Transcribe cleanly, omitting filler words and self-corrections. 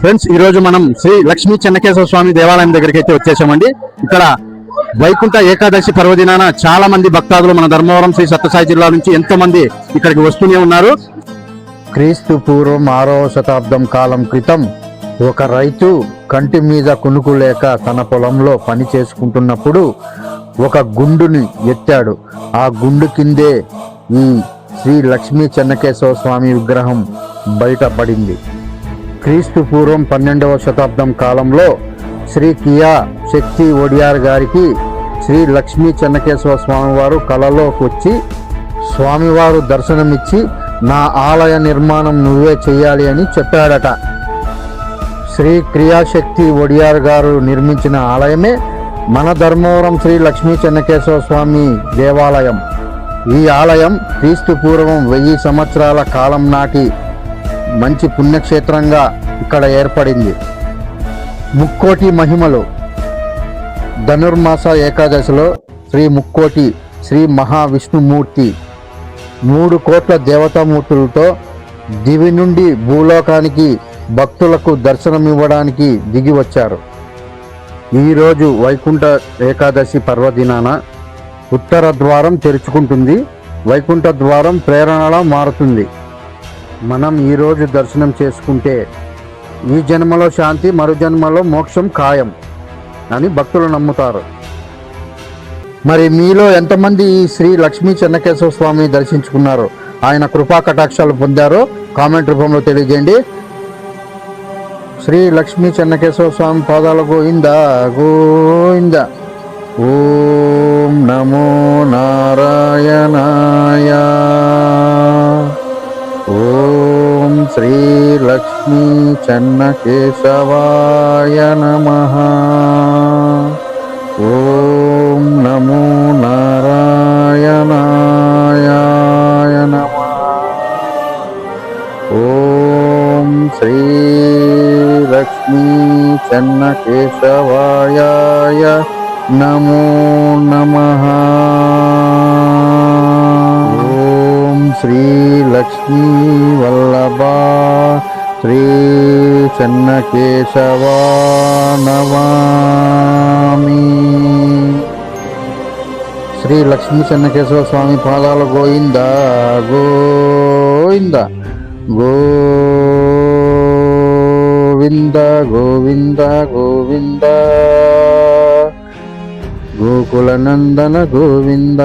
Friends, ఈ రోజు మనం శ్రీ లక్ష్మీ చెన్నకేశ్వర స్వామి దేవాలయం దగ్గరికి అయితే వచ్చేసామండి. ఇక్కడ వైకుంఠ ఏకాదశి పర్వదినాన చాలా మంది భక్తాదులు మన ధర్మవరం శ్రీ సత్యసాయి జిల్లా నుంచి ఎంతో మంది ఇక్కడికి వస్తూనే ఉన్నారు. క్రీస్తు పూర్వం 6వ శతాబ్దం కాలం క్రితం ఒక రైతు కంటి మీద కునుకు లేక తన పొలంలో పని చేసుకుంటున్నప్పుడు ఒక గుండుని ఎత్తాడు. ఆ గుండు కిందే ఈ శ్రీ లక్ష్మీ చెన్నకేశవ స్వామి విగ్రహం బయటపడింది. క్రీస్తు పూర్వం 12వ శతాబ్దం కాలంలో శ్రీ కియా శక్తి ఒడియార్ గారికి శ్రీ లక్ష్మీ చెన్నకేశవ స్వామివారు కలలోకి వచ్చి స్వామివారు దర్శనమిచ్చి నా ఆలయ నిర్మాణం నువ్వే చెయ్యాలి అని చెప్పాడట. శ్రీ క్రియాశక్తి ఒడియార్ గారు నిర్మించిన ఆలయమే మన ధర్మవరం శ్రీ లక్ష్మీ చెన్నకేశవ స్వామి దేవాలయం. ఈ ఆలయం క్రీస్తు పూర్వం 1000 సంవత్సరాల కాలం నాటి మంచి పుణ్యక్షేత్రంగా ఇక్కడ ఏర్పడింది. ముక్కోటి మహిమలు. ధనుర్మాస ఏకాదశిలో శ్రీ ముక్కోటి శ్రీ మహావిష్ణుమూర్తి 3 కోట్ల దేవతామూర్తులతో దివి నుండి భూలోకానికి భక్తులకు దర్శనమివ్వడానికి దిగి వచ్చారు. ఈరోజు వైకుంఠ ఏకాదశి పర్వదినాన ఉత్తర ద్వారం తెరుచుకుంటుంది. వైకుంఠ ద్వారం ప్రేరణలా మారుతుంది. మనం ఈరోజు దర్శనం చేసుకుంటే ఈ జన్మలో శాంతి, మరు జన్మలో మోక్షం ఖాయం అని భక్తులు నమ్ముతారు. మరి మీలో ఎంతమంది ఈ శ్రీ లక్ష్మీ చెన్నకేశవ స్వామి దర్శించుకున్నారు, ఆయన కృపా కటాక్షాలు పొందారో కామెంట్ రూపంలో తెలియజేయండి. శ్రీ లక్ష్మీ చెన్నకేశవ స్వామి పాదాల గోవింద గోవింద. ఓం నమో నారాయణాయ. ఓం శ్రీ లక్ష్మీ చెన్నకేశవాయ నమః. ఓం నమో నారాయణాయ నమః. ఓం శ్రీ లక్ష్మీ చెన్నకేశవాయ నమో నమః. ఓం శ్రీ లక్ష్మీ వల్లభా శ్రీ చెన్నకేశవా నమామి. శ్రీ లక్ష్మీ చెన్నకేశవ స్వామి పాదాల గోవింద గోవింద గోవింద గోవింద గోవింద. గోకుల నందన గోవింద.